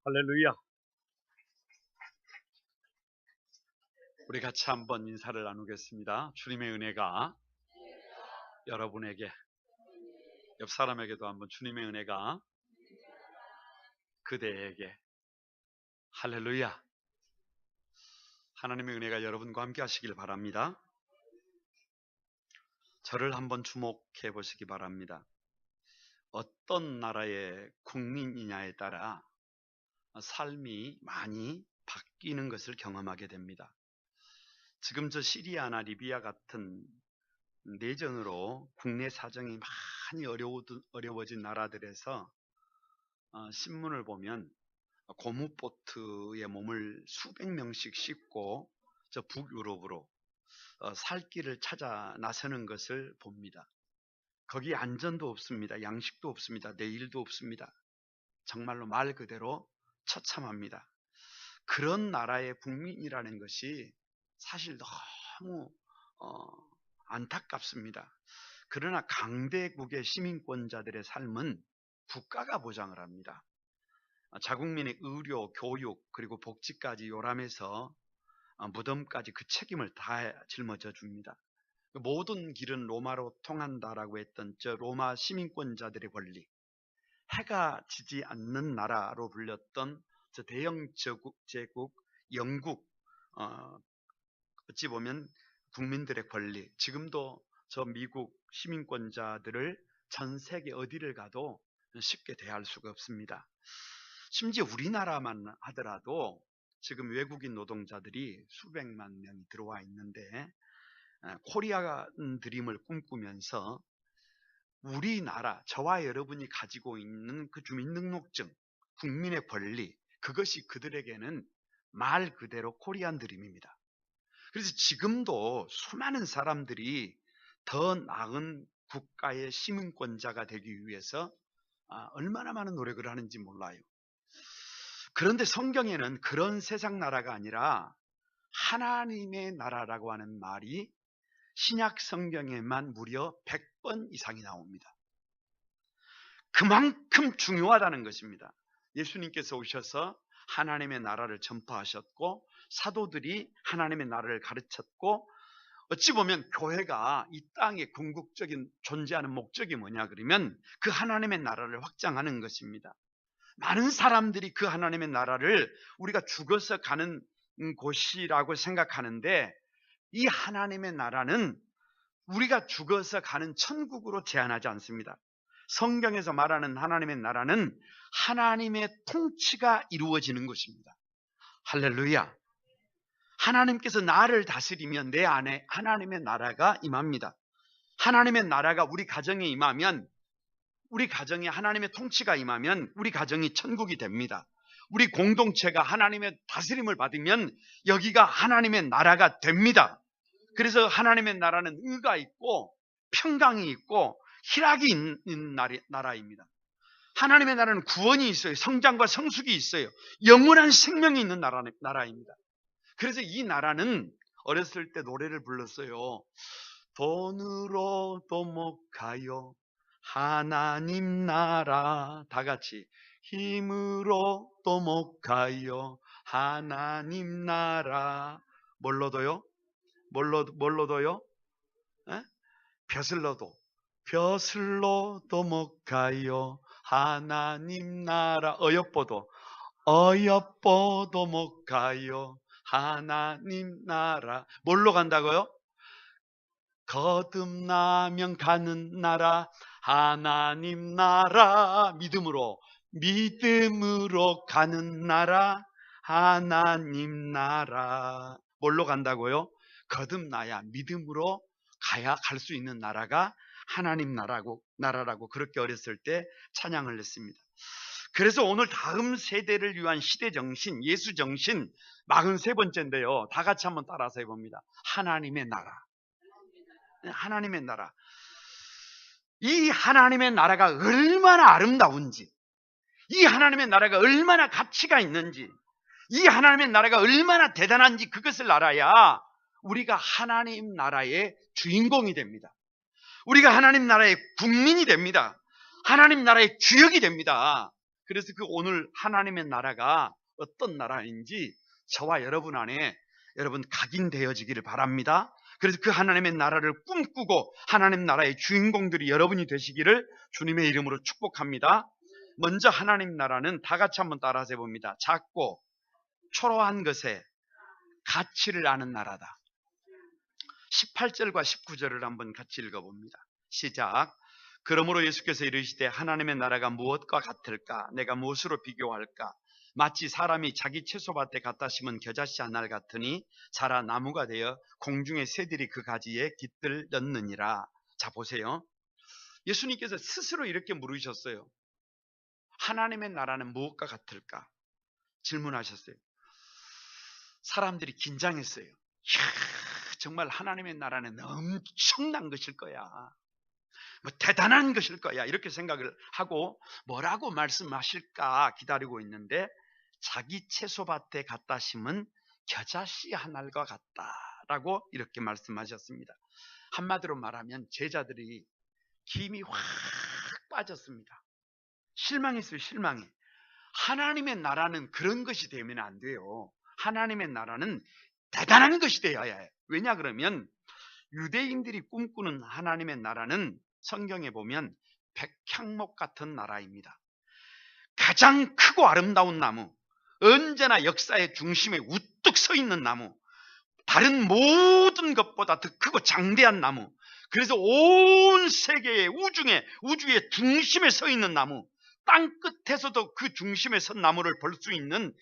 할렐루야. 우리 같이 한번 인사를 나누겠습니다. 주님의 은혜가 여러분에게, 옆 사람에게도 한번 주님의 은혜가 그대에게. 할렐루야. 하나님의 은혜가 여러분과 함께 하시길 바랍니다. 저를 한번 주목해 보시기 바랍니다. 어떤 나라의 국민이냐에 따라 삶이 많이 바뀌는 것을 경험하게 됩니다. 지금 저 시리아나 리비아 같은 내전으로 국내 사정이 많이 어려워진 나라들에서 신문을 보면 고무보트에 몸을 수백 명씩 싣고 저 북유럽으로 살 길을 찾아 나서는 것을 봅니다. 거기 안전도 없습니다. 양식도 없습니다. 내일도 없습니다. 정말로 말 그대로 처참합니다. 그런 나라의 국민이라는 것이 사실 너무 안타깝습니다. 그러나 강대국의 시민권자들의 삶은 국가가 보장을 합니다. 자국민의 의료, 교육, 그리고 복지까지 요람해서 무덤까지 그 책임을 다 짊어져 줍니다. 모든 길은 로마로 통한다라고 했던 저 로마 시민권자들의 권리, 해가 지지 않는 나라로 불렸던 저 대영 제국 영국, 어찌 보면 국민들의 권리, 지금도 저 미국 시민권자들을 전 세계 어디를 가도 쉽게 대할 수가 없습니다. 심지어 우리나라만 하더라도 지금 외국인 노동자들이 수백만 명이 들어와 있는데, 코리아 드림을 꿈꾸면서 우리나라, 저와 여러분이 가지고 있는 그 주민등록증, 국민의 권리, 그것이 그들에게는 말 그대로 코리안 드림입니다. 그래서 지금도 수많은 사람들이 더 나은 국가의 시민권자가 되기 위해서 얼마나 많은 노력을 하는지 몰라요. 그런데 성경에는 그런 세상 나라가 아니라 하나님의 나라라고 하는 말이 신약 성경에만 무려 100번 이상이 나옵니다. 그만큼 중요하다는 것입니다. 예수님께서 오셔서 하나님의 나라를 전파하셨고, 사도들이 하나님의 나라를 가르쳤고, 어찌 보면 교회가 이 땅에 궁극적인 존재하는 목적이 뭐냐 그러면 그 하나님의 나라를 확장하는 것입니다. 많은 사람들이 그 하나님의 나라를 우리가 죽어서 가는 곳이라고 생각하는데, 이 하나님의 나라는 우리가 죽어서 가는 천국으로 제한하지 않습니다. 성경에서 말하는 하나님의 나라는 하나님의 통치가 이루어지는 것입니다. 할렐루야. 하나님께서 나를 다스리면 내 안에 하나님의 나라가 임합니다. 하나님의 나라가 우리 가정에 임하면, 우리 가정에 하나님의 통치가 임하면 우리 가정이 천국이 됩니다. 우리 공동체가 하나님의 다스림을 받으면 여기가 하나님의 나라가 됩니다. 그래서 하나님의 나라는 의가 있고 평강이 있고 희락이 있는 나라입니다. 하나님의 나라는 구원이 있어요. 성장과 성숙이 있어요. 영원한 생명이 있는 나라입니다. 그래서 이 나라는 어렸을 때 노래를 불렀어요. 돈으로도 못 가요 하나님 나라. 다 같이. 힘으로도 못 가요 하나님 나라. 뭘로도요? 뭘로도요? 벼슬로도 못 가요 하나님 나라. 어여뻐도 못 가요 하나님 나라. 뭘로 간다고요? 거듭나면 가는 나라 하나님 나라. 믿음으로 가는 나라 하나님 나라. 뭘로 간다고요? 거듭나야 믿음으로 갈 수 있는 나라가 하나님 나라라고 그렇게 어렸을 때 찬양을 했습니다. 그래서 오늘 다음 세대를 위한 시대정신, 예수정신 43번째인데요. 다 같이 한번 따라서 해봅니다. 하나님의 나라. 하나님의 나라. 이 하나님의 나라가 얼마나 아름다운지, 이 하나님의 나라가 얼마나 가치가 있는지, 이 하나님의 나라가 얼마나 대단한지 그것을 알아야 우리가 하나님 나라의 주인공이 됩니다. 우리가 하나님 나라의 국민이 됩니다. 하나님 나라의 주역이 됩니다. 그래서 그 오늘 하나님의 나라가 어떤 나라인지 저와 여러분 안에 여러분 각인되어지기를 바랍니다. 그래서 그 하나님의 나라를 꿈꾸고 하나님 나라의 주인공들이 여러분이 되시기를 주님의 이름으로 축복합니다. 먼저 하나님 나라는 다 같이 한번 따라서 해봅니다. 작고 초라한 것에 가치를 아는 나라다. 18절과 19절을 한번 같이 읽어봅니다. 시작. 그러므로 예수께서 이르시되 하나님의 나라가 무엇과 같을까? 내가 무엇으로 비교할까? 마치 사람이 자기 채소밭에 갖다 심은 겨자씨 한 알 같으니 자라 나무가 되어 공중의 새들이 그 가지에 깃들 넣느니라. 자, 보세요. 예수님께서 스스로 이렇게 물으셨어요. 하나님의 나라는 무엇과 같을까? 질문하셨어요. 사람들이 긴장했어요. 이야, 정말 하나님의 나라는 엄청난 것일 거야. 뭐 대단한 것일 거야. 이렇게 생각을 하고 뭐라고 말씀하실까 기다리고 있는데 자기 채소밭에 갖다 심은 겨자씨 한 알과 같다라고 이렇게 말씀하셨습니다. 한마디로 말하면 제자들이 김이 확 빠졌습니다. 실망했어요. 실망해. 하나님의 나라는 그런 것이 되면 안 돼요. 하나님의 나라는 대단한 것이 되어야 해요. 왜냐 그러면 유대인들이 꿈꾸는 하나님의 나라는 성경에 보면 백향목 같은 나라입니다. 가장 크고 아름다운 나무, 언제나 역사의 중심에 우뚝 서 있는 나무, 다른 모든 것보다 더 크고 장대한 나무, 그래서 온 세계의 우주의 중심에 서 있는 나무, 땅 끝에서도 그 중심에 선 나무를 볼 수 있는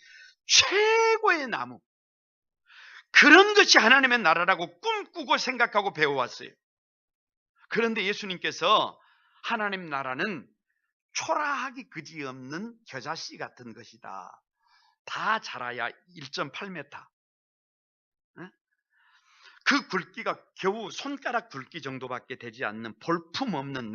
최고의 나무, 그런 것이 하나님의 나라라고 꿈꾸고 생각하고 배워왔어요. 그런데 예수님께서 하나님 나라는 초라하기 그지없는 겨자씨 같은 것이다. 다 자라야 1.8m. 그 굵기가 겨우 손가락 굵기 정도밖에 되지 않는 볼품없는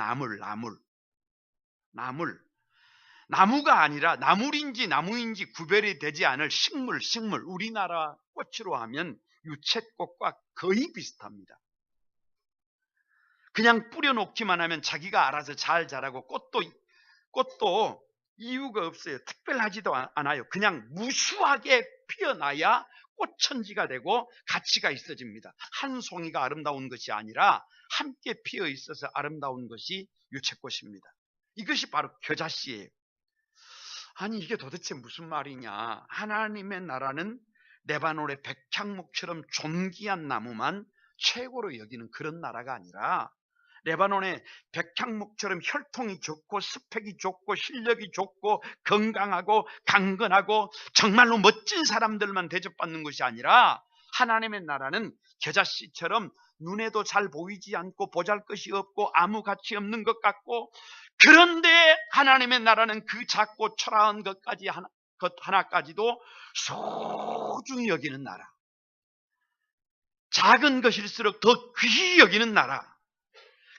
나무가 아니라 나물인지 나무인지 구별이 되지 않을 식물. 우리나라 꽃으로 하면 유채꽃과 거의 비슷합니다. 그냥 뿌려놓기만 하면 자기가 알아서 잘 자라고 꽃도 이유가 없어요. 특별하지도 않아요. 그냥 무수하게 피어나야 꽃천지가 되고 가치가 있어집니다. 한 송이가 아름다운 것이 아니라 함께 피어 있어서 아름다운 것이 유채꽃입니다. 이것이 바로 겨자씨예요. 아니 이게 도대체 무슨 말이냐. 하나님의 나라는 레바논의 백향목처럼 존귀한 나무만 최고로 여기는 그런 나라가 아니라 레바논의 백향목처럼 혈통이 좋고 스펙이 좋고 실력이 좋고 건강하고 강건하고 정말로 멋진 사람들만 대접받는 것이 아니라 하나님의 나라는 겨자씨처럼 눈에도 잘 보이지 않고 보잘것이 없고 아무 가치 없는 것 같고, 그런데 하나님의 나라는 그 작고 초라한 것 하나까지도 소중히 여기는 나라, 작은 것일수록 더 귀히 여기는 나라,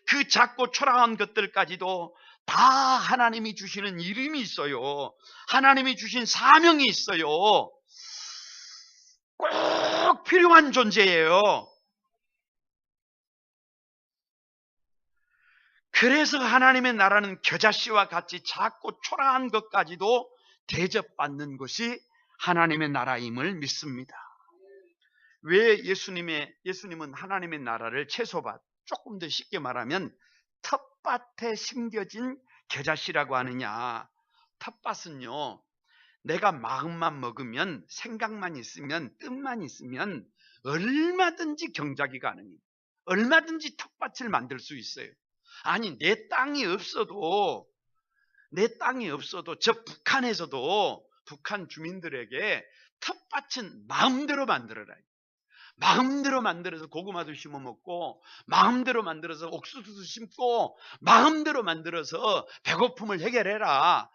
그 작고 초라한 것들까지도 다 하나님이 주시는 이름이 있어요. 하나님이 주신 사명이 있어요. 꼭 필요한 존재예요. 그래서 하나님의 나라는 겨자씨와 같이 작고 초라한 것까지도 대접받는 것이 하나님의 나라임을 믿습니다. 왜 예수님은 하나님의 나라를 채소밭, 조금 더 쉽게 말하면 텃밭에 심겨진 겨자씨라고 하느냐. 텃밭은요, 내가 마음만 먹으면, 생각만 있으면, 뜻만 있으면 얼마든지 경작이 가능해요. 얼마든지 텃밭을 만들 수 있어요. 아니 내 땅이 없어도 저 북한에서도 북한 주민들에게 텃밭은 마음대로 만들어라. 마음대로 만들어서 고구마도 심어 먹고, 마음대로 만들어서 옥수수도 심고, 마음대로 만들어서 배고픔을 해결해라.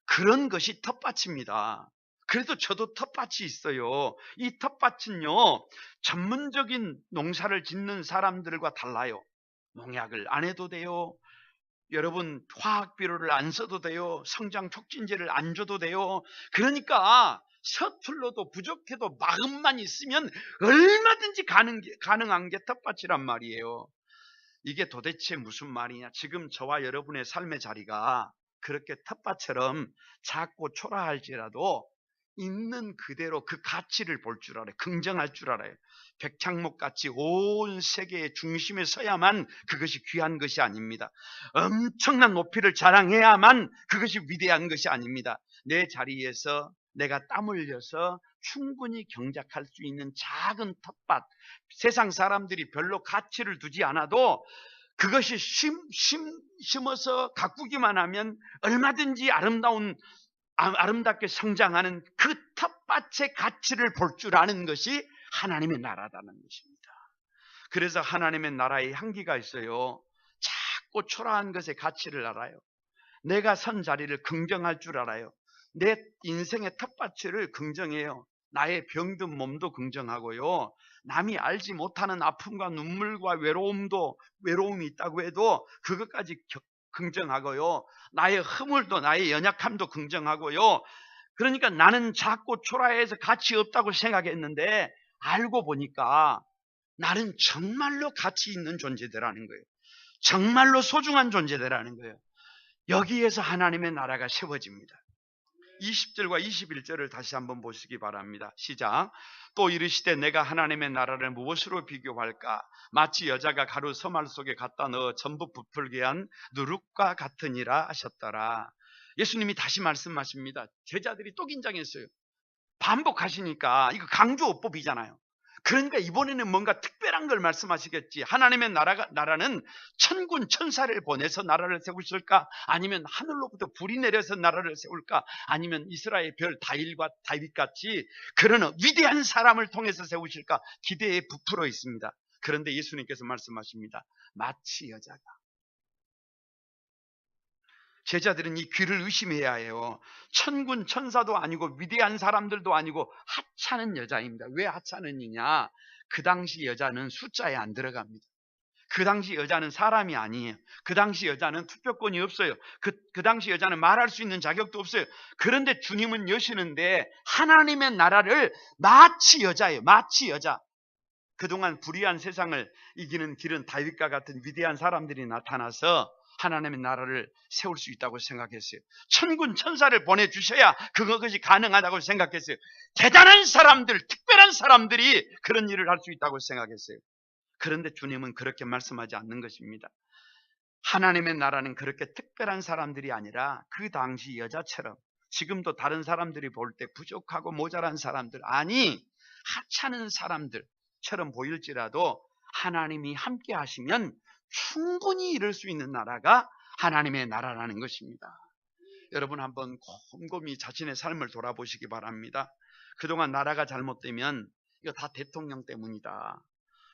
그런 것이 텃밭입니다. 그래도 저도 텃밭이 있어요. 이 텃밭은요, 전문적인 농사를 짓는 사람들과 달라요. 농약을 안 해도 돼요. 여러분 화학비료를 안 써도 돼요. 성장 촉진제를 안 줘도 돼요. 그러니까 서툴러도 부족해도 마음만 있으면 얼마든지 가능한 게 텃밭이란 말이에요. 이게 도대체 무슨 말이냐. 지금 저와 여러분의 삶의 자리가 그렇게 텃밭처럼 작고 초라할지라도 있는 그대로 그 가치를 볼 줄 알아요. 긍정할 줄 알아요. 백창목같이 온 세계의 중심에 서야만 그것이 귀한 것이 아닙니다. 엄청난 높이를 자랑해야만 그것이 위대한 것이 아닙니다. 내 자리에서 내가 땀 흘려서 충분히 경작할 수 있는 작은 텃밭, 세상 사람들이 별로 가치를 두지 않아도 그것이 심어서 가꾸기만 하면 얼마든지 아름답게 성장하는 그 텃밭의 가치를 볼 줄 아는 것이 하나님의 나라라는 것입니다. 그래서 하나님의 나라의 향기가 있어요. 작고 초라한 것의 가치를 알아요. 내가 선 자리를 긍정할 줄 알아요. 내 인생의 텃밭을 긍정해요. 나의 병든 몸도 긍정하고요. 남이 알지 못하는 아픔과 눈물과 외로움이 있다고 해도 그것까지 긍정하고요. 나의 허물도 나의 연약함도 긍정하고요. 그러니까 나는 작고 초라해서 가치 없다고 생각했는데 알고 보니까 나는 정말로 가치 있는 존재들라는 거예요. 정말로 소중한 존재들라는 거예요. 여기에서 하나님의 나라가 세워집니다. 20절과 21절을 다시 한번 보시기 바랍니다. 시작. 또 이르시되 내가 하나님의 나라를 무엇으로 비교할까? 마치 여자가 가루 서말 속에 갖다 넣어 전부 부풀게 한 누룩과 같으니라 하셨더라. 예수님이 다시 말씀하십니다. 제자들이 또 긴장했어요. 반복하시니까 이거 강조어법이잖아요. 그러니까 이번에는 뭔가 특별한 걸 말씀하시겠지. 하나님의 나라는 천군 천사를 보내서 나라를 세우실까? 아니면 하늘로부터 불이 내려서 나라를 세울까? 아니면 이스라엘 별 다윗같이 그런 위대한 사람을 통해서 세우실까? 기대에 부풀어 있습니다. 그런데 예수님께서 말씀하십니다. 마치 여자가. 제자들은 이 귀를 의심해야 해요. 천군 천사도 아니고 위대한 사람들도 아니고 하찮은 여자입니다. 왜 하찮으냐? 그 당시 여자는 숫자에 안 들어갑니다. 그 당시 여자는 사람이 아니에요. 그 당시 여자는 투표권이 없어요. 그 당시 여자는 말할 수 있는 자격도 없어요. 그런데 주님은 여시는데 하나님의 나라를 마치 여자예요. 마치 여자. 그동안 불의한 세상을 이기는 길은 다윗과 같은 위대한 사람들이 나타나서 하나님의 나라를 세울 수 있다고 생각했어요. 천군 천사를 보내주셔야 그것이 가능하다고 생각했어요. 대단한 사람들, 특별한 사람들이 그런 일을 할 수 있다고 생각했어요. 그런데 주님은 그렇게 말씀하지 않는 것입니다. 하나님의 나라는 그렇게 특별한 사람들이 아니라 그 당시 여자처럼 지금도 다른 사람들이 볼 때 부족하고 모자란 사람들, 아니 하찮은 사람들처럼 보일지라도 하나님이 함께 하시면 충분히 이룰 수 있는 나라가 하나님의 나라라는 것입니다. 여러분 한번 곰곰이 자신의 삶을 돌아보시기 바랍니다. 그동안 나라가 잘못되면 이거 다 대통령 때문이다.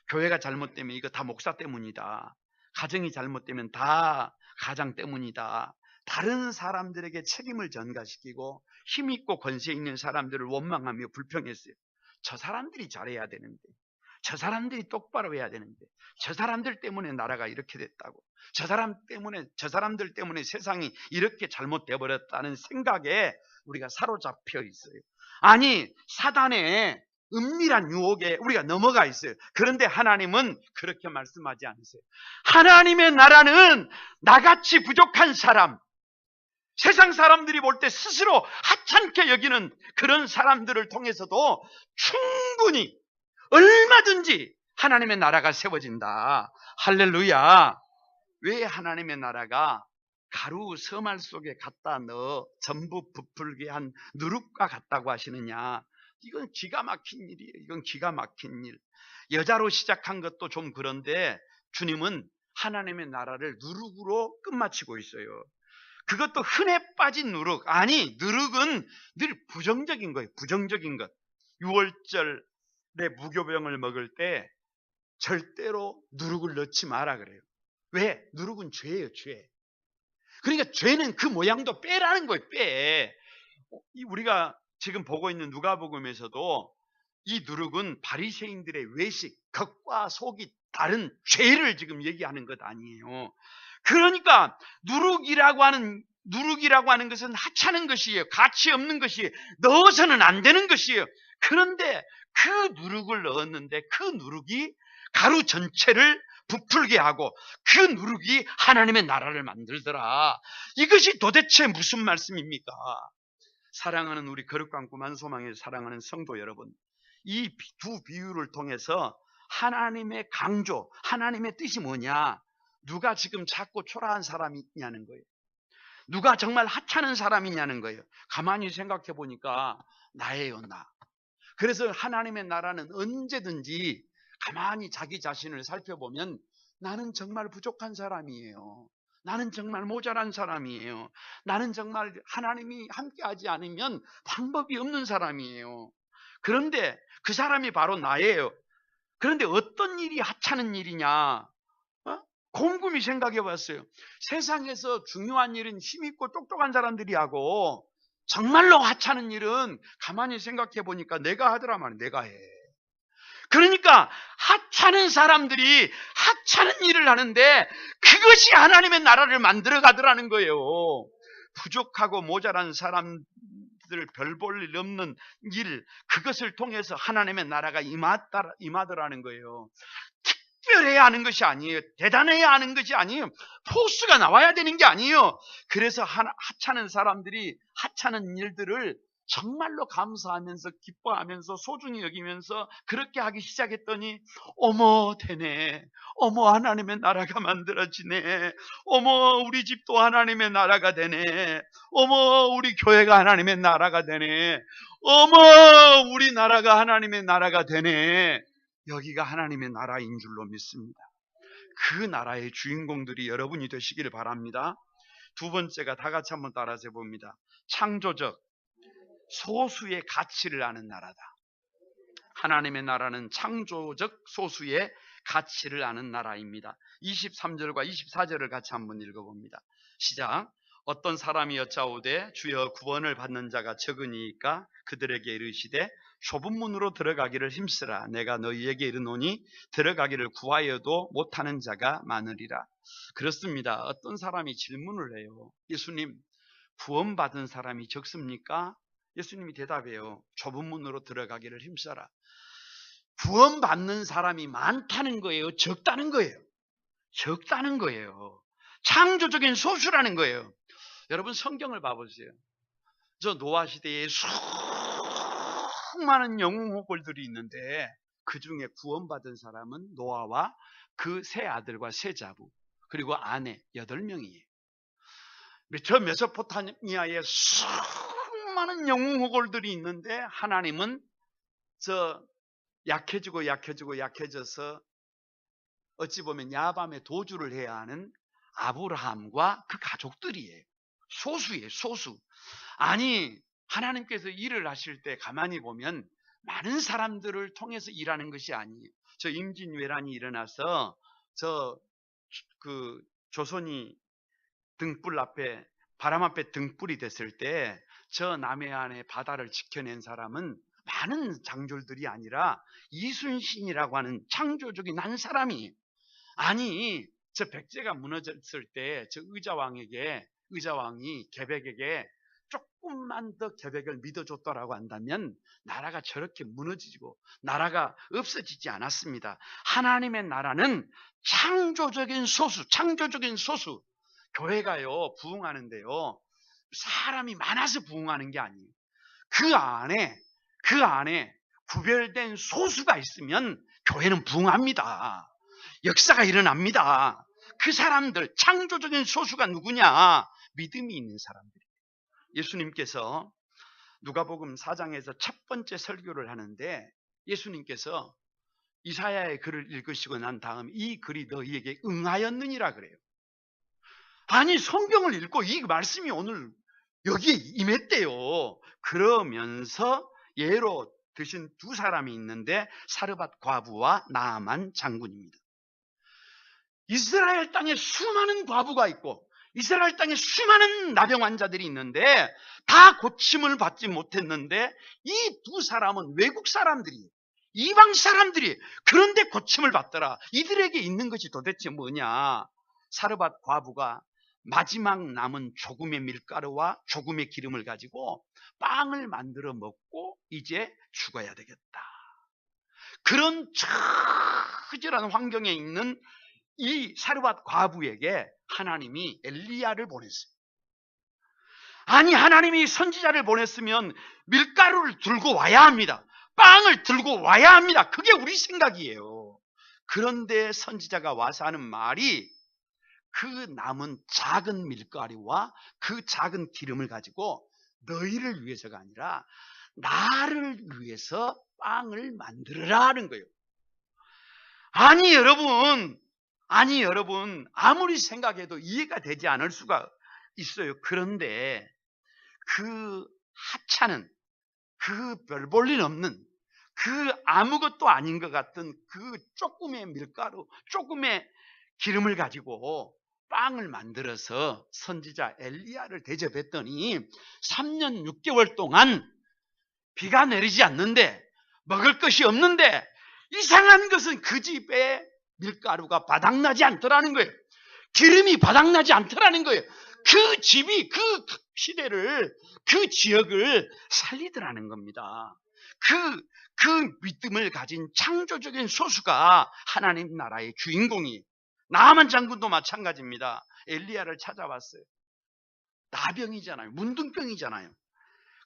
교회가 잘못되면 이거 다 목사 때문이다. 가정이 잘못되면 다 가장 때문이다. 다른 사람들에게 책임을 전가시키고 힘있고 권세 있는 사람들을 원망하며 불평했어요. 저 사람들이 잘해야 되는데, 저 사람들이 똑바로 해야 되는데, 저 사람들 때문에 나라가 이렇게 됐다고, 저 사람들 때문에 세상이 이렇게 잘못되어 버렸다는 생각에 우리가 사로잡혀 있어요. 아니, 사단의 은밀한 유혹에 우리가 넘어가 있어요. 그런데 하나님은 그렇게 말씀하지 않으세요. 하나님의 나라는 나같이 부족한 사람, 세상 사람들이 볼 때 스스로 하찮게 여기는 그런 사람들을 통해서도 충분히 얼마든지 하나님의 나라가 세워진다. 할렐루야. 왜 하나님의 나라가 가루 서말 속에 갖다 넣어 전부 부풀게 한 누룩과 같다고 하시느냐? 이건 기가 막힌 일이에요. 이건 기가 막힌 일. 여자로 시작한 것도 좀 그런데 주님은 하나님의 나라를 누룩으로 끝마치고 있어요. 그것도 흔해 빠진 누룩. 아니, 누룩은 늘 부정적인 거예요. 부정적인 것. 6월절에 무교병을 먹을 때 절대로 누룩을 넣지 마라 그래요. 왜? 누룩은 죄예요, 죄. 그러니까 죄는 그 모양도 빼라는 거예요, 빼. 우리가 지금 보고 있는 누가복음에서도 이 누룩은 바리새인들의 외식, 겉과 속이 다른 죄를 지금 얘기하는 것 아니에요. 그러니까 누룩이라고 하는 것은 하찮은 것이에요. 가치 없는 것이에요. 넣어서는 안 되는 것이에요. 그런데 그 누룩을 넣었는데 그 누룩이 가루 전체를 부풀게 하고 그 누룩이 하나님의 나라를 만들더라. 이것이 도대체 무슨 말씀입니까? 사랑하는 우리 거룩광구만 소망을 사랑하는 성도 여러분, 이 두 비유를 통해서 하나님의 강조, 하나님의 뜻이 뭐냐? 누가 지금 작고 초라한 사람이 있냐는 거예요. 누가 정말 하찮은 사람이냐는 거예요. 가만히 생각해 보니까 나예요, 나. 그래서 하나님의 나라는 언제든지 가만히 자기 자신을 살펴보면 나는 정말 부족한 사람이에요. 나는 정말 모자란 사람이에요. 나는 정말 하나님이 함께하지 않으면 방법이 없는 사람이에요. 그런데 그 사람이 바로 나예요. 그런데 어떤 일이 하찮은 일이냐? 곰곰이 생각해 봤어요. 세상에서 중요한 일은 힘있고 똑똑한 사람들이 하고 정말로 하찮은 일은 가만히 생각해 보니까 내가 하더라 말이야. 내가 해. 그러니까 하찮은 사람들이 하찮은 일을 하는데 그것이 하나님의 나라를 만들어 가더라는 거예요. 부족하고 모자란 사람들 별 볼 일 없는 일, 그것을 통해서 하나님의 나라가 임하더라는 거예요. 특별해야 하는 것이 아니에요. 대단해야 하는 것이 아니에요. 포스가 나와야 되는 게 아니에요. 그래서 하찮은 사람들이 하찮은 일들을 정말로 감사하면서 기뻐하면서 소중히 여기면서 그렇게 하기 시작했더니 어머 되네. 어머 하나님의 나라가 만들어지네. 어머 우리 집도 하나님의 나라가 되네. 어머 우리 교회가 하나님의 나라가 되네. 어머 우리 나라가 하나님의 나라가 되네. 여기가 하나님의 나라인 줄로 믿습니다. 그 나라의 주인공들이 여러분이 되시기를 바랍니다. 두 번째가 다 같이 한번 따라서 봅니다. 창조적 소수의 가치를 아는 나라다. 하나님의 나라는 창조적 소수의 가치를 아는 나라입니다. 23절과 24절을 같이 한번 읽어봅니다. 시작. 어떤 사람이 여짜오되 주여 구원을 받는 자가 적으니까 그들에게 이르시되 좁은 문으로 들어가기를 힘쓰라. 내가 너희에게 이르노니 들어가기를 구하여도 못하는 자가 많으리라. 그렇습니다. 어떤 사람이 질문을 해요. 예수님, 구원받은 사람이 적습니까? 예수님이 대답해요. 좁은 문으로 들어가기를 힘써라. 구원받는 사람이 많다는 거예요? 적다는 거예요? 적다는 거예요. 창조적인 소수라는 거예요. 여러분 성경을 봐보세요. 저 노아 시대에 수많은 영웅호걸들이 있는데 그 중에 구원받은 사람은 노아와 그 세 아들과 세 자부 그리고 아내 8명이에요. 저 메소포타미아에 수많은 영웅호걸들이 있는데 하나님은 저 약해져서 어찌 보면 야밤에 도주를 해야 하는 아브라함과 그 가족들이에요. 소수예요, 소수. 아니, 하나님께서 일을 하실 때 가만히 보면 많은 사람들을 통해서 일하는 것이 아니에요. 저 임진왜란이 일어나서 조선이 등불 앞에, 바람 앞에 등불이 됐을 때 저 남해안의 바다를 지켜낸 사람은 많은 장졸들이 아니라 이순신이라고 하는 창조적인 한 사람이, 아니 저 백제가 무너졌을 때 저 의자왕이 계백에게 조금만 더 계백을 믿어줬더라고 한다면 나라가 저렇게 무너지고 나라가 없어지지 않았습니다. 하나님의 나라는 창조적인 소수. 교회가요 부흥하는데요 사람이 많아서 부흥하는 게 아니에요. 그 안에 구별된 소수가 있으면 교회는 부흥합니다. 역사가 일어납니다. 그 사람들, 창조적인 소수가 누구냐? 믿음이 있는 사람들이에요. 예수님께서 누가복음 4장에서 첫 번째 설교를 하는데 예수님께서 이사야의 글을 읽으시고 난 다음 이 글이 너희에게 응하였느니라 그래요. 아니 성경을 읽고 이 말씀이 오늘 여기에 임했대요. 그러면서 예로 드신 두 사람이 있는데 사르밧 과부와 나아만 장군입니다. 이스라엘 땅에 수많은 과부가 있고 이스라엘 땅에 수많은 나병 환자들이 있는데 다 고침을 받지 못했는데 이 두 사람은 외국 사람들이, 이방 사람들이, 그런데 고침을 받더라. 이들에게 있는 것이 도대체 뭐냐? 사르밧 과부가 마지막 남은 조금의 밀가루와 조금의 기름을 가지고 빵을 만들어 먹고 이제 죽어야 되겠다. 그런 처절한 환경에 있는 이 사르밧 과부에게 하나님이 엘리야를 보냈어요. 아니, 하나님이 선지자를 보냈으면 밀가루를 들고 와야 합니다. 빵을 들고 와야 합니다. 그게 우리 생각이에요. 그런데 선지자가 와서 하는 말이 그 남은 작은 밀가루와 그 작은 기름을 가지고 너희를 위해서가 아니라 나를 위해서 빵을 만들어라 하는 거예요. 아니 여러분, 아무리 생각해도 이해가 되지 않을 수가 있어요. 그런데 그 하찮은, 그 별 볼 일 없는, 그 아무것도 아닌 것 같은 그 조금의 밀가루, 조금의 기름을 가지고 빵을 만들어서 선지자 엘리야를 대접했더니 3년 6개월 동안 비가 내리지 않는데, 먹을 것이 없는데, 이상한 것은 그 집에 밀가루가 바닥나지 않더라는 거예요. 기름이 바닥나지 않더라는 거예요. 그 집이 그 시대를, 그 지역을 살리더라는 겁니다. 그 믿음을 가진 창조적인 소수가 하나님 나라의 주인공이. 나만 장군도 마찬가지입니다. 엘리야를 찾아왔어요. 나병이잖아요. 문둥병이잖아요.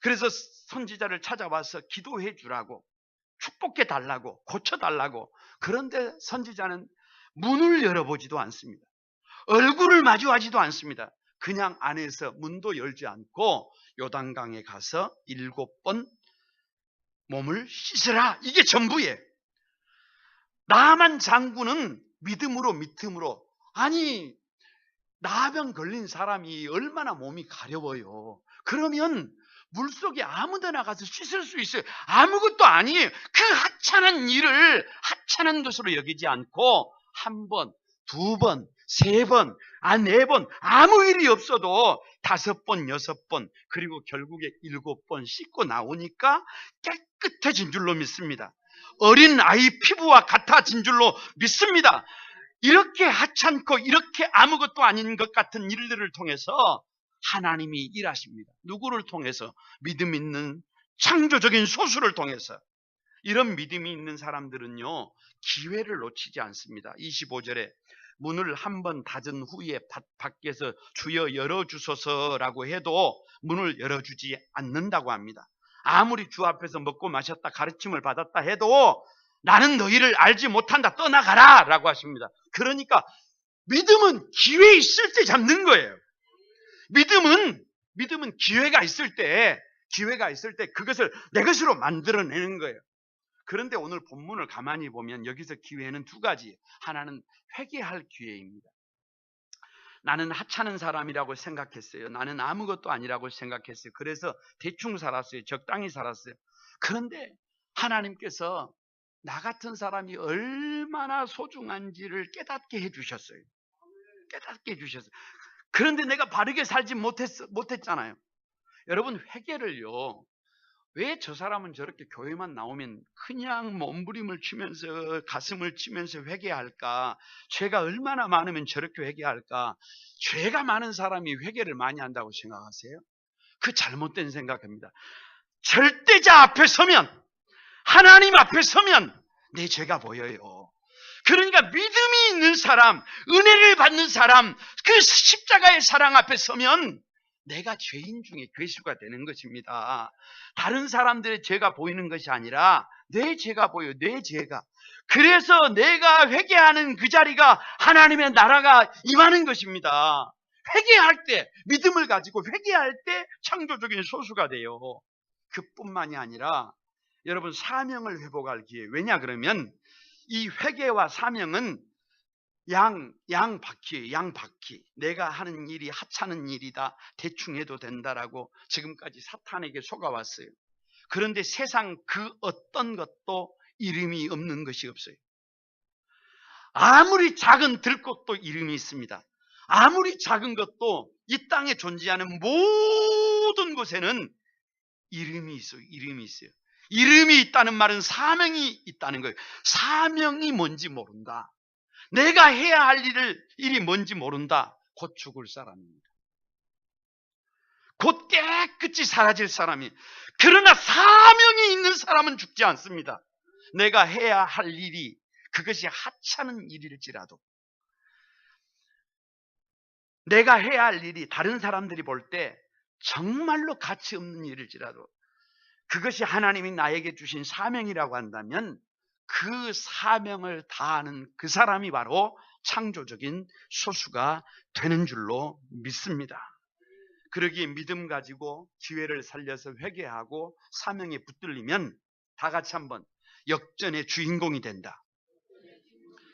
그래서 선지자를 찾아와서 기도해 주라고, 축복해 달라고, 고쳐 달라고. 그런데 선지자는 문을 열어보지도 않습니다. 얼굴을 마주하지도 않습니다. 그냥 안에서 문도 열지 않고 요단강에 가서 7번 몸을 씻으라. 이게 전부예요. 나만 장군은 믿음으로, 아니 나병 걸린 사람이 얼마나 몸이 가려워요. 그러면 물속에 아무데나 가서 씻을 수 있어요. 아무것도 아니에요. 그 하찮은 일을 하찮은 것으로 여기지 않고 1번, 2번, 3번, 4번 아무 일이 없어도 5번, 6번 그리고 결국에 7번 씻고 나오니까 깨끗해진 줄로 믿습니다. 어린 아이 피부와 같아진 줄로 믿습니다. 이렇게 하찮고 이렇게 아무것도 아닌 것 같은 일들을 통해서 하나님이 일하십니다. 누구를 통해서? 믿음 있는 창조적인 소수를 통해서. 이런 믿음이 있는 사람들은요, 기회를 놓치지 않습니다. 25절에 문을 한번 닫은 후에 밖에서 주여 열어주소서라고 해도 문을 열어주지 않는다고 합니다. 아무리 주 앞에서 먹고 마셨다 가르침을 받았다 해도 나는 너희를 알지 못한다, 떠나가라 라고 하십니다. 그러니까 믿음은 기회 있을 때 잡는 거예요. 믿음은 기회가 있을 때 그것을 내 것으로 만들어내는 거예요. 그런데 오늘 본문을 가만히 보면 여기서 기회는 2가지. 하나는 회개할 기회입니다. 나는 하찮은 사람이라고 생각했어요. 나는 아무것도 아니라고 생각했어요. 그래서 대충 살았어요. 적당히 살았어요. 그런데 하나님께서 나 같은 사람이 얼마나 소중한지를 깨닫게 해주셨어요. 그런데 내가 바르게 살지 못했잖아요. 여러분, 회개를요, 왜 저 사람은 저렇게 교회만 나오면 그냥 몸부림을 치면서 가슴을 치면서 회개할까? 죄가 얼마나 많으면 저렇게 회개할까? 죄가 많은 사람이 회개를 많이 한다고 생각하세요? 그 잘못된 생각입니다. 절대자 앞에 서면, 하나님 앞에 서면 내 죄가 보여요. 그러니까 믿음이 있는 사람, 은혜를 받는 사람, 그 십자가의 사랑 앞에 서면 내가 죄인 중에 괴수가 되는 것입니다. 다른 사람들의 죄가 보이는 것이 아니라 내 죄가 보여요. 내 죄가. 그래서 내가 회개하는 그 자리가 하나님의 나라가 임하는 것입니다. 회개할 때, 믿음을 가지고 회개할 때 창조적인 소수가 돼요. 그뿐만이 아니라 여러분, 사명을 회복할 기회. 왜냐 그러면 이 회개와 사명은 양바퀴예요. 양바퀴. 내가 하는 일이 하찮은 일이다, 대충 해도 된다라고 지금까지 사탄에게 속아왔어요. 그런데 세상 그 어떤 것도 이름이 없는 것이 없어요. 아무리 작은 들꽃도 이름이 있습니다. 아무리 작은 것도 이 땅에 존재하는 모든 곳에는 이름이 있어요. 이름이 있다는 말은 사명이 있다는 거예요. 사명이 뭔지 모른다. 내가 해야 할 일이 뭔지 모른다. 곧 죽을 사람입니다. 곧 깨끗이 사라질 사람이. 그러나 사명이 있는 사람은 죽지 않습니다. 내가 해야 할 일이 그것이 하찮은 일일지라도 내가 해야 할 일이 다른 사람들이 볼 때 정말로 가치 없는 일일지라도 그것이 하나님이 나에게 주신 사명이라고 한다면 그 사명을 다하는 그 사람이 바로 창조적인 소수가 되는 줄로 믿습니다. 그러기에 믿음 가지고 기회를 살려서 회개하고 사명에 붙들리면 다 같이 한번 역전의 주인공이 된다.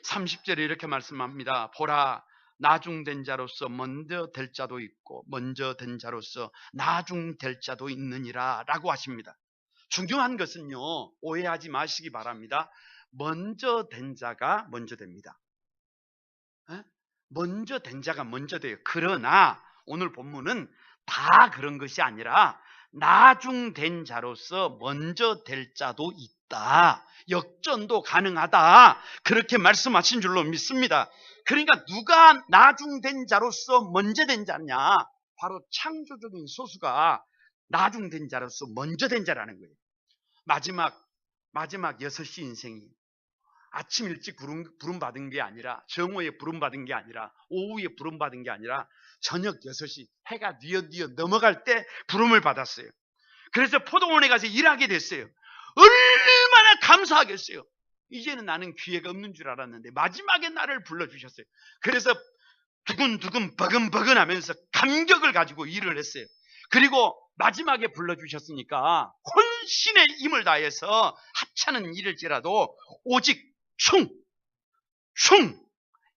30절에 이렇게 말씀합니다. 보라, 나중된 자로서 먼저 될 자도 있고 먼저 된 자로서 나중될 자도 있느니라 라고 하십니다. 중요한 것은요, 오해하지 마시기 바랍니다. 먼저 된 자가 먼저 됩니다. 먼저 된 자가 먼저 돼요. 그러나 오늘 본문은 다 그런 것이 아니라 나중된 자로서 먼저 될 자도 있다. 역전도 가능하다. 그렇게 말씀하신 줄로 믿습니다. 그러니까 누가 나중된 자로서 먼저 된 자냐? 바로 창조적인 소수가 나중된 자로서 먼저 된 자라는 거예요. 마지막 6시 인생이 아침 일찍 부름받은 게 아니라, 정오에 부름받은 게 아니라, 오후에 부름받은 게 아니라 저녁 6시 해가 뉘어 넘어갈 때 부름을 받았어요. 그래서 포도원에 가서 일하게 됐어요. 얼마나 감사하겠어요. 이제는 나는 기회가 없는 줄 알았는데 마지막에 나를 불러주셨어요. 그래서 두근두근 버근버근 하면서 감격을 가지고 일을 했어요. 그리고 마지막에 불러주셨으니까 혼신의 힘을 다해서 하찮은 일일지라도 오직 충!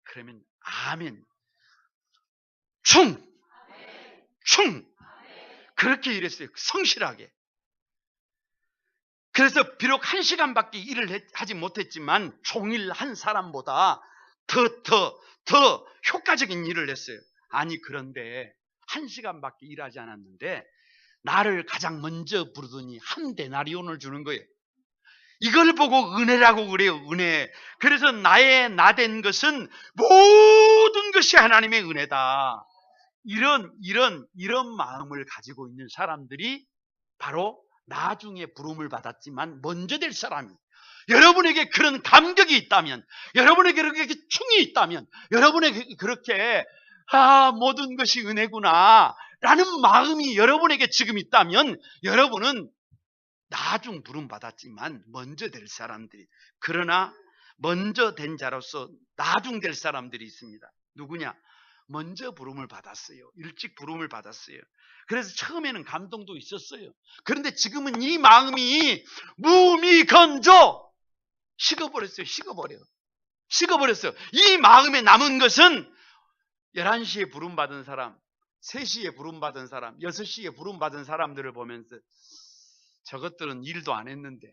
그러면 아멘. 충! 그렇게 일했어요. 성실하게. 그래서 비록 1시간밖에 일을 하지 못했지만 종일 한 사람보다 더 효과적인 일을 했어요. 아니, 그런데 1시간밖에 일하지 않았는데 나를 가장 먼저 부르더니 한 데나리온을 주는 거예요. 이걸 보고 은혜라고 그래요. 은혜. 그래서 나 된 것은 모든 것이 하나님의 은혜다. 이런 마음을 가지고 있는 사람들이 바로 나중에 부름을 받았지만 먼저 될 사람이, 여러분에게 그런 감격이 있다면, 여러분에게 그렇게 충이 있다면, 여러분에게 그렇게 모든 것이 은혜구나 라는 마음이 여러분에게 지금 있다면, 여러분은 나중 부름 받았지만 먼저 될 사람들이, 그러나 먼저 된 자로서 나중 될 사람들이 있습니다. 누구냐? 먼저 부름을 받았어요. 일찍 부름을 받았어요. 그래서 처음에는 감동도 있었어요. 그런데 지금은 이 마음이 무미건조 식어버렸어요. 이 마음에 남은 것은 11시에 부름 받은 사람, 3시에 부름 받은 사람, 6시에 부름 받은 사람들을 보면서 저것들은 일도 안 했는데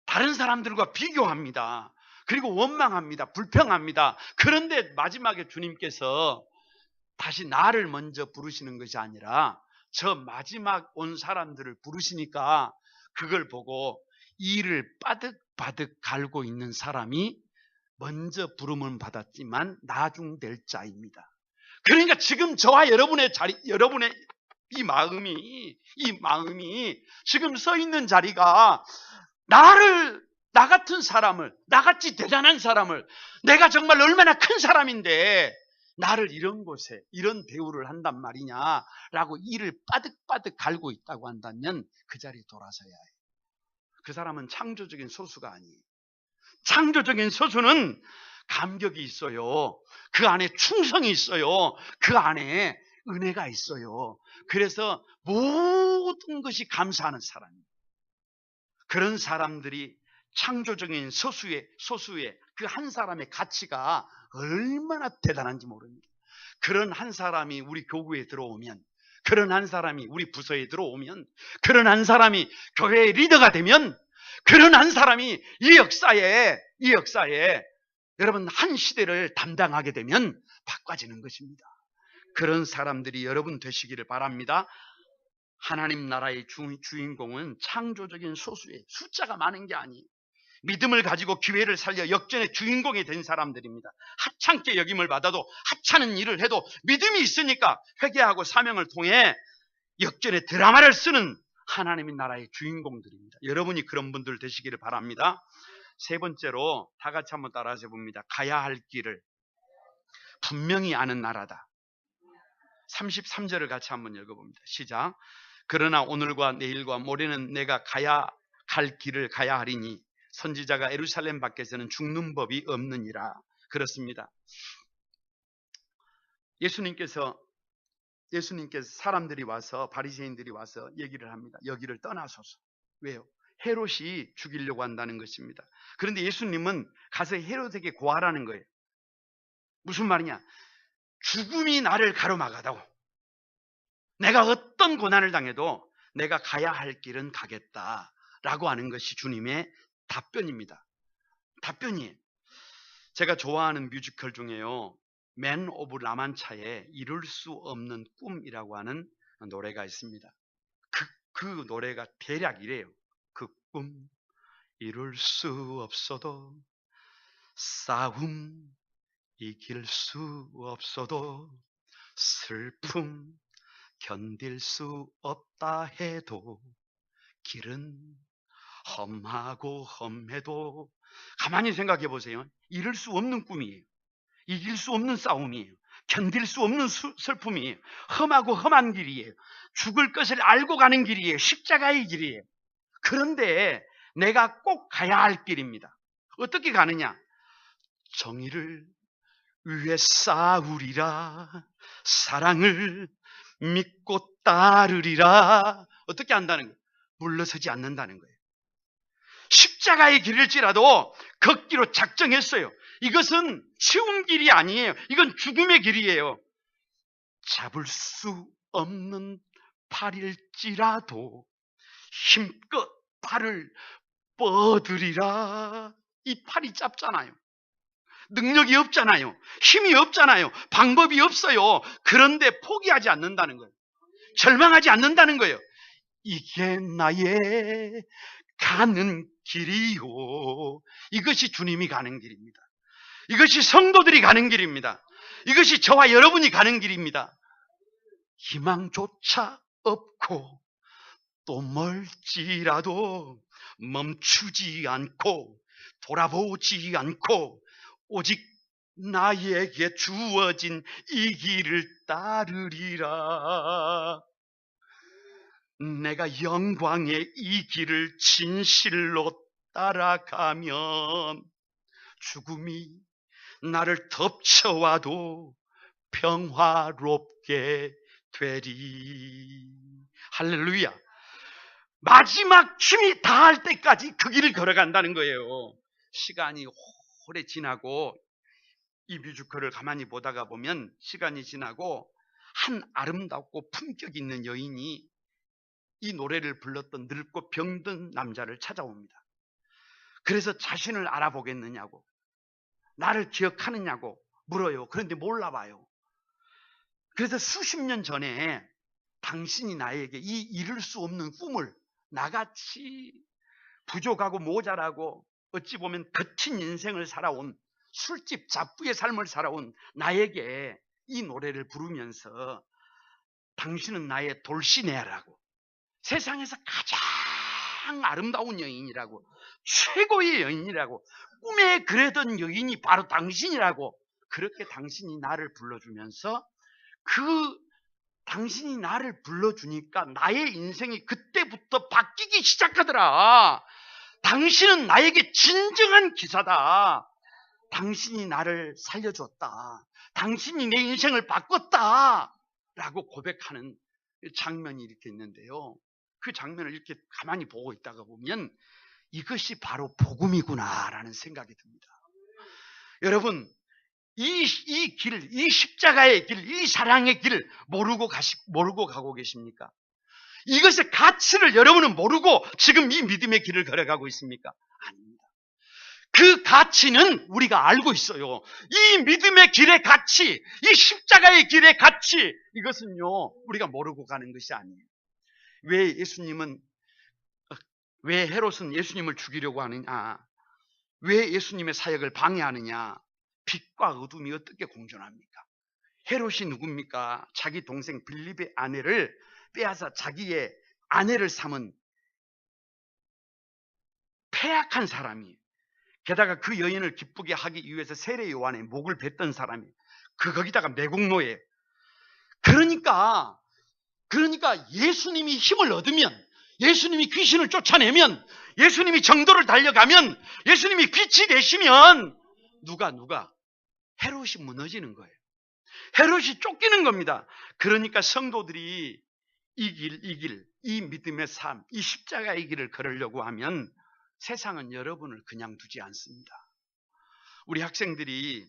다른 사람들과 비교합니다. 그리고 원망합니다. 불평합니다. 그런데 마지막에 주님께서 다시 나를 먼저 부르시는 것이 아니라 저 마지막 온 사람들을 부르시니까 그걸 보고 이를 빠득빠득 갈고 있는 사람이 먼저 부름은 받았지만 나중될 자입니다. 그러니까 지금 저와 여러분의 이 마음이 지금 서 있는 자리가 나 같은 사람을, 나같이 대단한 사람을, 내가 정말 얼마나 큰 사람인데 나를 이런 곳에 이런 대우를 한단 말이냐라고 이를 빠득빠득 갈고 있다고 한다면 그 자리에 돌아서야 해요. 그 사람은 창조적인 소수가 아니에요. 창조적인 소수는 감격이 있어요. 그 안에 충성이 있어요. 그 안에 은혜가 있어요. 그래서 모든 것이 감사하는 사람입니다. 그런 사람들이 창조적인 소수의 그 한 사람의 가치가 얼마나 대단한지 모릅니다. 그런 한 사람이 우리 교구에 들어오면, 그런 한 사람이 우리 부서에 들어오면, 그런 한 사람이 교회의 리더가 되면, 그런 한 사람이 이 역사에 여러분 한 시대를 담당하게 되면 바꿔지는 것입니다. 그런 사람들이 여러분 되시기를 바랍니다. 하나님 나라의 주인공은 창조적인 소수의 숫자가 많은 게 아니에요. 믿음을 가지고 기회를 살려 역전의 주인공이 된 사람들입니다. 하찮게 여김을 받아도, 하찮은 일을 해도 믿음이 있으니까 회개하고 사명을 통해 역전의 드라마를 쓰는 하나님의 나라의 주인공들입니다. 여러분이 그런 분들 되시기를 바랍니다. 세 번째로 다 같이 한번 따라서 봅니다. 가야 할 길을 분명히 아는 나라다. 33절을 같이 한번 읽어봅니다. 시작. 그러나 오늘과 내일과 모레는 내가 가야 갈 길을 가야 하리니 선지자가 예루살렘 밖에서는 죽는 법이 없느니라. 그렇습니다. 예수님께서 사람들이 와서, 바리새인들이 와서 얘기를 합니다. 여기를 떠나소서. 왜요? 헤롯이 죽이려고 한다는 것입니다. 그런데 예수님은 가서 헤롯에게 고하라는 거예요. 무슨 말이냐? 죽음이 나를 가로막아다오. 내가 어떤 고난을 당해도 내가 가야 할 길은 가겠다라고 하는 것이 주님의 답변입니다. 답변이에요. 제가 좋아하는 뮤지컬 중에요, 맨 오브 라만차에 이룰 수 없는 꿈이라고 하는 노래가 있습니다. 그 노래가 대략 이래요. 그 꿈 이룰 수 없어도, 싸움 이길 수 없어도, 슬픔 견딜 수 없다 해도, 길은 험하고 험해도, 가만히 생각해 보세요. 이룰 수 없는 꿈이에요. 이길 수 없는 싸움이에요. 견딜 수 없는 슬픔이에요. 험하고 험한 길이에요. 죽을 것을 알고 가는 길이에요. 십자가의 길이에요. 그런데 내가 꼭 가야 할 길입니다. 어떻게 가느냐? 정의를 위해 싸우리라, 사랑을 믿고 따르리라. 어떻게 한다는 거예요? 물러서지 않는다는 거예요. 십자가의 길일지라도 걷기로 작정했어요. 이것은 쉬운 길이 아니에요. 이건 죽음의 길이에요. 잡을 수 없는 팔일지라도 힘껏 팔을 뻗으리라. 이 팔이 짧잖아요. 능력이 없잖아요. 힘이 없잖아요. 방법이 없어요. 그런데 포기하지 않는다는 거예요. 절망하지 않는다는 거예요. 이게 나의 가는 길이요. 이것이 주님이 가는 길입니다. 이것이 성도들이 가는 길입니다. 이것이 저와 여러분이 가는 길입니다. 희망조차 없고 또 멀지라도 멈추지 않고 돌아보지 않고 오직 나에게 주어진 이 길을 따르리라. 내가 영광의 이 길을 진실로 따라가면 죽음이 나를 덮쳐와도 평화롭게 되리. 할렐루야. 마지막 힘이 다할 때까지 그 길을 걸어간다는 거예요. 시간이 오래 지나고 이 뮤지컬을 가만히 보다가 보면 시간이 지나고 한 아름답고 품격 있는 여인이 이 노래를 불렀던 늙고 병든 남자를 찾아옵니다. 그래서 자신을 알아보겠느냐고, 나를 기억하느냐고 물어요. 그런데 몰라봐요. 그래서 수십 년 전에 당신이 나에게 이 이룰 수 없는 꿈을, 나같이 부족하고 모자라고 어찌 보면 거친 인생을 살아온, 술집 잡부의 삶을 살아온 나에게 이 노래를 부르면서 당신은 나의 돌시내라고, 세상에서 가장 아름다운 여인이라고, 최고의 여인이라고, 꿈에 그래던 여인이 바로 당신이라고, 그렇게 당신이 나를 불러주면서 당신이 나를 불러주니까 나의 인생이 그때부터 바뀌기 시작하더라. 당신은 나에게 진정한 기사다. 당신이 나를 살려줬다. 당신이 내 인생을 바꿨다. 라고 고백하는 장면이 이렇게 있는데요. 그 장면을 이렇게 가만히 보고 있다가 보면 이것이 바로 복음이구나 라는 생각이 듭니다. 여러분, 이 길, 이 십자가의 길, 이 사랑의 길을 모르고 가고 계십니까? 이것의 가치를 여러분은 모르고 지금 이 믿음의 길을 걸어가고 있습니까? 아닙니다. 그 가치는 우리가 알고 있어요. 이 믿음의 길의 가치, 이 십자가의 길의 가치, 이것은요 우리가 모르고 가는 것이 아니에요. 왜 헤롯은 예수님을 죽이려고 하느냐? 왜 예수님의 사역을 방해하느냐? 빛과 어둠이 어떻게 공존합니까? 헤롯이 누굽니까? 자기 동생 빌립의 아내를 빼앗아 자기의 아내를 삼은 패악한 사람이에요. 게다가 그 여인을 기쁘게 하기 위해서 세례 요한의 목을 뱉던 사람이에요. 거기다가 매국노예요. 그러니까 예수님이 힘을 얻으면, 예수님이 귀신을 쫓아내면, 예수님이 정도를 달려가면, 예수님이 빛이 되시면 누가 헤롯이 무너지는 거예요. 헤롯이 쫓기는 겁니다. 그러니까 성도들이 이 믿음의 삶, 이 십자가의 길을 걸으려고 하면 세상은 여러분을 그냥 두지 않습니다. 우리 학생들이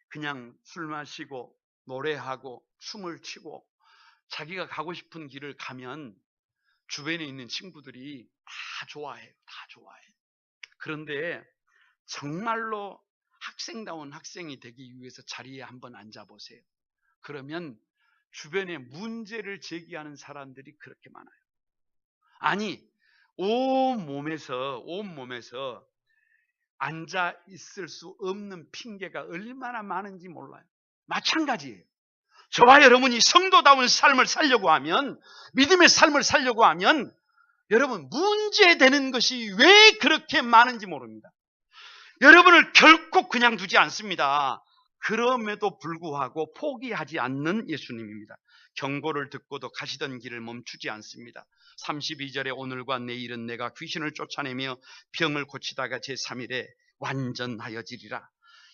그냥 술 마시고 노래하고 춤을 추고 자기가 가고 싶은 길을 가면 주변에 있는 친구들이 다 좋아해요. 그런데 정말로 학생다운 학생이 되기 위해서 자리에 한번 앉아보세요. 그러면 주변에 문제를 제기하는 사람들이 그렇게 많아요. 아니, 온 몸에서 앉아 있을 수 없는 핑계가 얼마나 많은지 몰라요. 마찬가지예요. 저와 여러분이 성도다운 삶을 살려고 하면, 믿음의 삶을 살려고 하면 여러분 문제되는 것이 왜 그렇게 많은지 모릅니다. 여러분을 결코 그냥 두지 않습니다. 그럼에도 불구하고 포기하지 않는 예수님입니다. 경고를 듣고도 가시던 길을 멈추지 않습니다. 32절에 오늘과 내일은 내가 귀신을 쫓아내며 병을 고치다가 제3일에 완전하여지리라.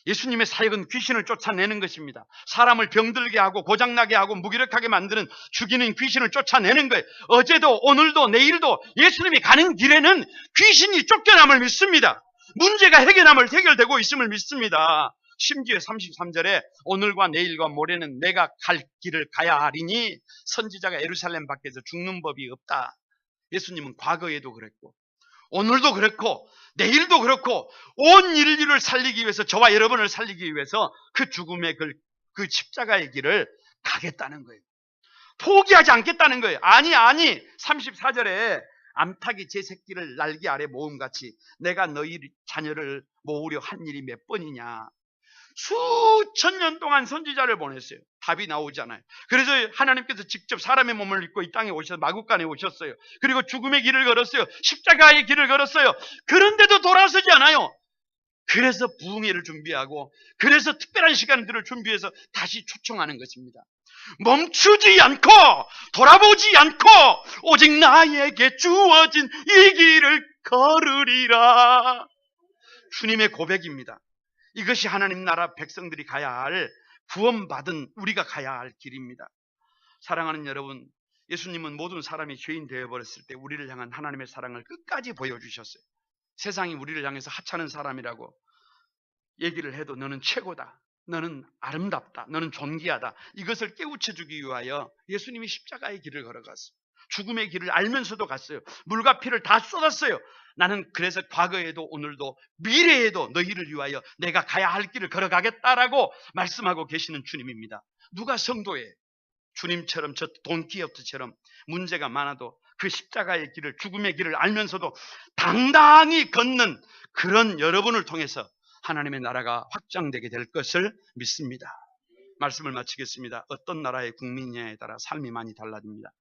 예수님의 사역은 귀신을 쫓아내는 것입니다. 사람을 병들게 하고 고장나게 하고 무기력하게 만드는 죽이는 귀신을 쫓아내는 거예요. 어제도 오늘도 내일도 예수님이 가는 길에는 귀신이 쫓겨남을 믿습니다. 문제가 해결되고 있음을 믿습니다. 심지어 33절에 오늘과 내일과 모레는 내가 갈 길을 가야 하리니 선지자가 예루살렘 밖에서 죽는 법이 없다. 예수님은 과거에도 그랬고 오늘도 그렇고 내일도 그렇고 온 인류를 살리기 위해서, 저와 여러분을 살리기 위해서 그 죽음의 그 십자가의 길을 가겠다는 거예요. 포기하지 않겠다는 거예요. 아니 34절에 암탉이 제 새끼를 날개 아래 모음같이 내가 너희 자녀를 모으려 한 일이 몇 번이냐. 수천 년 동안 선지자를 보냈어요. 답이 나오잖아요. 그래서 하나님께서 직접 사람의 몸을 입고 이 땅에 오셔서 마구간에 오셨어요. 그리고 죽음의 길을 걸었어요. 십자가의 길을 걸었어요. 그런데도 돌아서지 않아요. 그래서 부흥회를 준비하고, 그래서 특별한 시간들을 준비해서 다시 초청하는 것입니다. 멈추지 않고 돌아보지 않고 오직 나에게 주어진 이 길을 걸으리라. 주님의 고백입니다. 이것이 하나님 나라 백성들이 가야 할, 구원받은 우리가 가야 할 길입니다. 사랑하는 여러분, 예수님은 모든 사람이 죄인 되어버렸을 때 우리를 향한 하나님의 사랑을 끝까지 보여주셨어요. 세상이 우리를 향해서 하찮은 사람이라고 얘기를 해도 너는 최고다, 너는 아름답다, 너는 존귀하다, 이것을 깨우쳐주기 위하여 예수님이 십자가의 길을 걸어갔어요. 죽음의 길을 알면서도 갔어요. 물과 피를 다 쏟았어요. 나는 그래서 과거에도 오늘도 미래에도 너희를 위하여 내가 가야 할 길을 걸어가겠다라고 말씀하고 계시는 주님입니다. 누가 성도예요? 주님처럼, 저 돈키호테처럼 문제가 많아도 그 십자가의 길을, 죽음의 길을 알면서도 당당히 걷는 그런 여러분을 통해서 하나님의 나라가 확장되게 될 것을 믿습니다. 말씀을 마치겠습니다. 어떤 나라의 국민이냐에 따라 삶이 많이 달라집니다.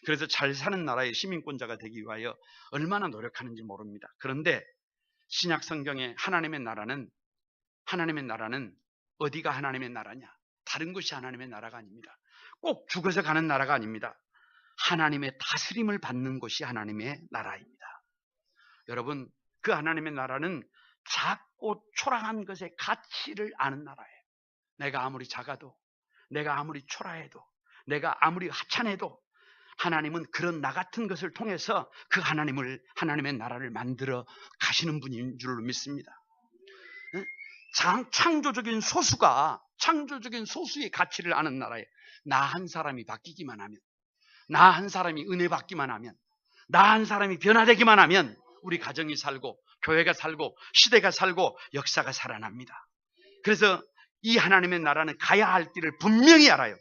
그래서 잘 사는 나라의 시민권자가 되기 위하여 얼마나 노력하는지 모릅니다. 그런데 신약 성경에 하나님의 나라는 어디가 하나님의 나라냐? 다른 것이 하나님의 나라가 아닙니다. 꼭 죽어서 가는 나라가 아닙니다. 하나님의 다스림을 받는 것이 하나님의 나라입니다. 여러분, 그 하나님의 나라는 작고 초라한 것의 가치를 아는 나라예요. 내가 아무리 작아도, 내가 아무리 초라해도, 내가 아무리 하찮아도 하나님은 그런 나 같은 것을 통해서 그 하나님의 나라를 만들어 가시는 분인 줄로 믿습니다. 창조적인 소수의 가치를 아는 나라에 나 한 사람이 바뀌기만 하면, 나 한 사람이 은혜 받기만 하면, 나 한 사람이 변화되기만 하면 우리 가정이 살고 교회가 살고 시대가 살고 역사가 살아납니다. 그래서 이 하나님의 나라는 가야 할 길을 분명히 알아요.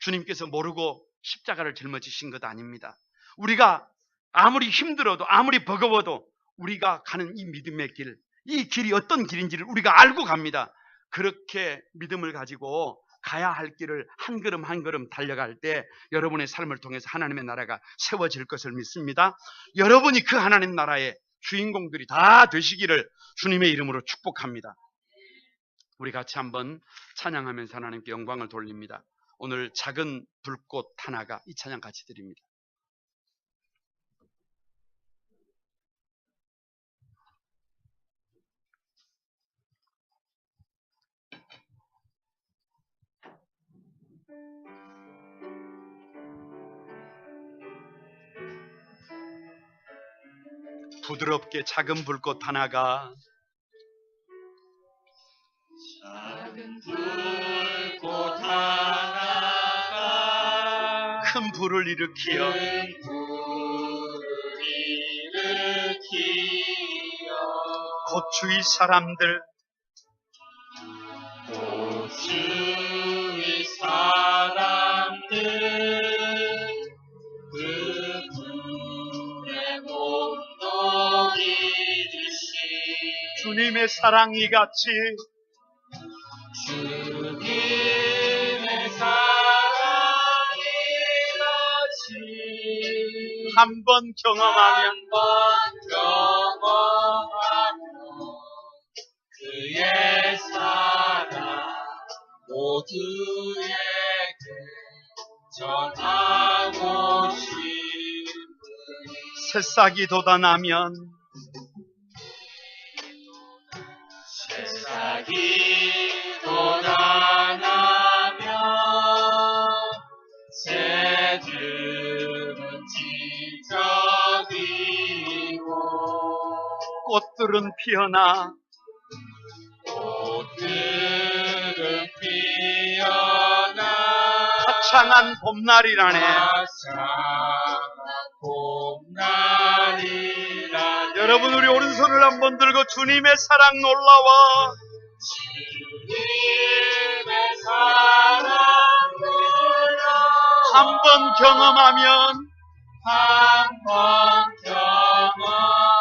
주님께서 모르고 십자가를 짊어지신 것 아닙니다. 우리가 아무리 힘들어도 아무리 버거워도 우리가 가는 이 믿음의 길, 이 길이 어떤 길인지를 우리가 알고 갑니다. 그렇게 믿음을 가지고 가야 할 길을 한 걸음 한 걸음 달려갈 때 여러분의 삶을 통해서 하나님의 나라가 세워질 것을 믿습니다. 여러분이 그 하나님 나라의 주인공들이 다 되시기를 주님의 이름으로 축복합니다. 우리 같이 한번 찬양하면서 하나님께 영광을 돌립니다. 오늘 작은 불꽃 하나가, 이 찬양 같이 드립니다. 부드럽게 작은 불꽃 하나가, 작은 불꽃 하나가 큰 불을 일으키어 큰 불을 일으키어 곧 주위 사람들 곧 주위 사람들 그 불에 몸독이듯이 주님의 사랑이 같이 주님의 사랑이 같이 한번 경험하면 한번 경험하며 그의 사랑 모두에게 전하고 싶으니 새싹이 돋아나면 새싹이 돋아나면 새들은 지저귀고 꽃들은 피어나 꽃들은 피어나 화창한 봄날이라네. 화창한 봄날이라 여러분, 우리 오른손을 한번 들고 주님의 사랑 놀라워. 주님의 사랑 놀라워 한번 경험하면 한번 경험하며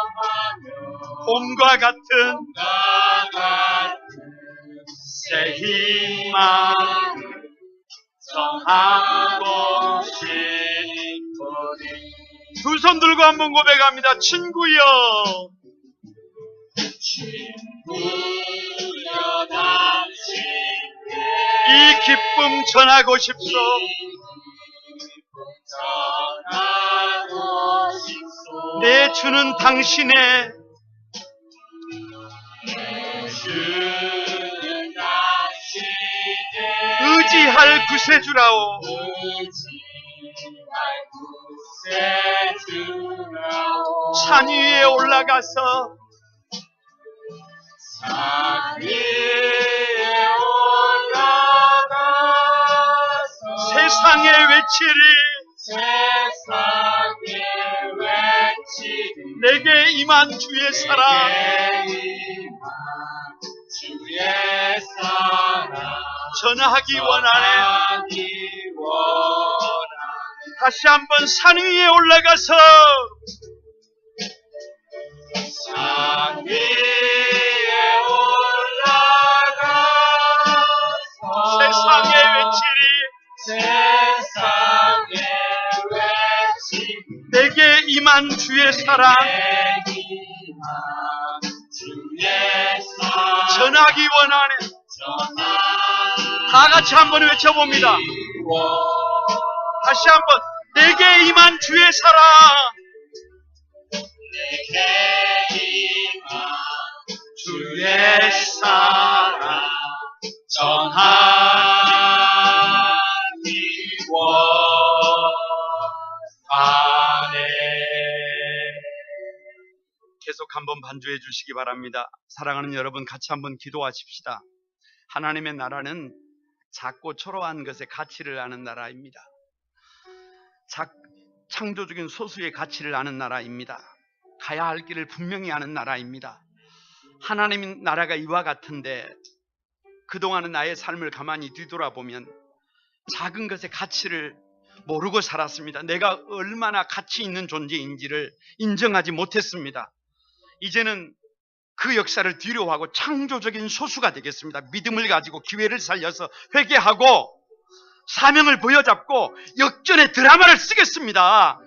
봄과 같은 봄과 같은 새 희망 정하고 싶으니 두 손 들고 한번 고백합니다. 친구여, 친구여 당신께 이 기쁨 전하고 싶소. 전하고 싶소 내 주는 당신의 주는 당신의 의지할 구세주라오. 의지할 구세주라오 산 위에 올라가서 산 위에 올라가서 세상에 외치리. 세상에 외치리 내게 임한 주의 사랑. 내게 임한 주의 사랑 전하기 원하네. 전하기 원하네 다시 한번 산 위에 올라가서 산 위에 올라가서 세상에 외치리. 세상에 외치리 내게 임한 주의 사랑. 내게 임한 주의 사랑 전하기 원하네. 전하기 다 같이 한번 외쳐봅니다. 다시 한번. 내게 임한 주의 사랑. 내게 임한 주의 사랑 전하기 원하네. 계속 한번 반주해 주시기 바랍니다. 사랑하는 여러분, 같이 한번 기도하십시다. 하나님의 나라는 작고 초라한 것의 가치를 아는 나라입니다. 창조적인 소수의 가치를 아는 나라입니다. 가야 할 길을 분명히 아는 나라입니다. 하나님의 나라가 이와 같은데 그동안은 나의 삶을 가만히 뒤돌아보면 작은 것의 가치를 모르고 살았습니다. 내가 얼마나 가치 있는 존재인지를 인정하지 못했습니다. 이제는 그 역사를 뒤로하고 창조적인 소수가 되겠습니다. 믿음을 가지고 기회를 살려서 회개하고 사명을 부여잡고 역전의 드라마를 쓰겠습니다.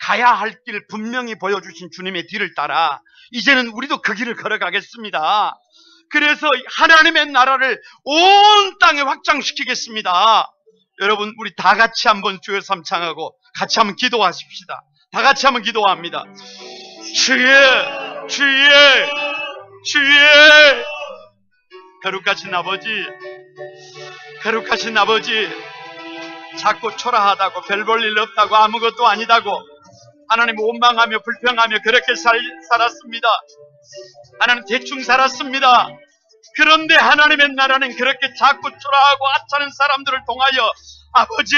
가야 할 길 분명히 보여주신 주님의 뒤를 따라 이제는 우리도 그 길을 걸어가겠습니다. 그래서 하나님의 나라를 온 땅에 확장시키겠습니다. 여러분, 우리 다 같이 한번 주여 삼창하고 같이 한번 기도하십시다. 다 같이 한번 기도합니다. 주의 거룩하신 아버지, 거룩하신 아버지, 자꾸 초라하다고 별 볼 일 없다고 아무것도 아니다고 하나님 원망하며 불평하며 그렇게 살았습니다. 하나님 대충 살았습니다. 그런데 하나님의 나라는 그렇게 자꾸 초라하고 하찮은 사람들을 통하여 아버지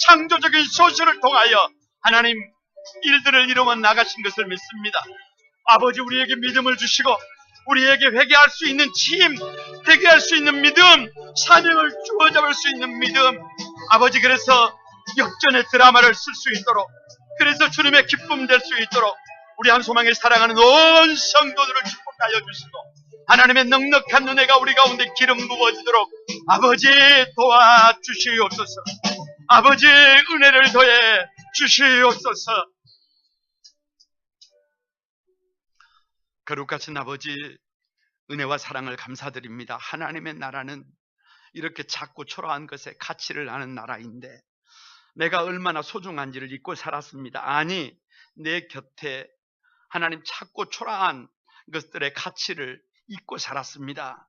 창조적인 소수를 통하여 하나님 일들을 이루어 나가신 것을 믿습니다. 아버지, 우리에게 믿음을 주시고 우리에게 회개할 수 있는 힘, 회개할 수 있는 믿음, 사명을 주어잡을 수 있는 믿음, 아버지, 그래서 역전의 드라마를 쓸 수 있도록, 그래서 주님의 기쁨 될 수 있도록 우리 한소망을 사랑하는 온 성도들을 축복하여 주시고 하나님의 넉넉한 은혜가 우리 가운데 기름 부어지도록 아버지 도와주시옵소서. 아버지 은혜를 더해 주시옵소서. 거룩하신 아버지, 은혜와 사랑을 감사드립니다. 하나님의 나라는 이렇게 작고 초라한 것에 가치를 아는 나라인데 내가 얼마나 소중한지를 잊고 살았습니다. 아니, 내 곁에 하나님 작고 초라한 것들의 가치를 잊고 살았습니다.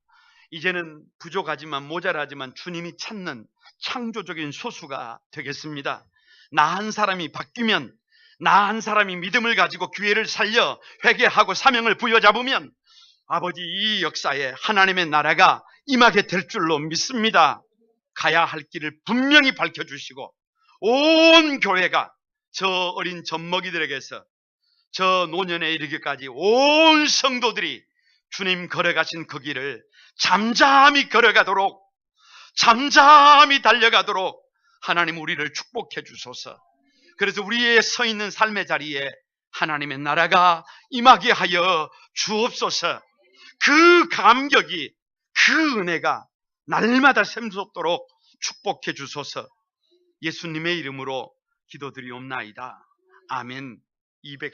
이제는 부족하지만 모자라지만 주님이 찾는 창조적인 소수가 되겠습니다. 나 한 사람이 바뀌면, 나 한 사람이 믿음을 가지고 기회를 살려 회개하고 사명을 부여잡으면 아버지 이 역사에 하나님의 나라가 임하게 될 줄로 믿습니다. 가야 할 길을 분명히 밝혀주시고 온 교회가 저 어린 젖먹이들에게서 저 노년에 이르기까지 온 성도들이 주님 걸어가신 그 길을 잠잠히 걸어가도록, 잠잠히 달려가도록 하나님 우리를 축복해 주소서. 그래서 우리의 서 있는 삶의 자리에 하나님의 나라가 임하게 하여 주옵소서. 그 감격이, 그 은혜가 날마다 샘솟도록 축복해 주소서. 예수님의 이름으로 기도드리옵나이다. 아멘. 210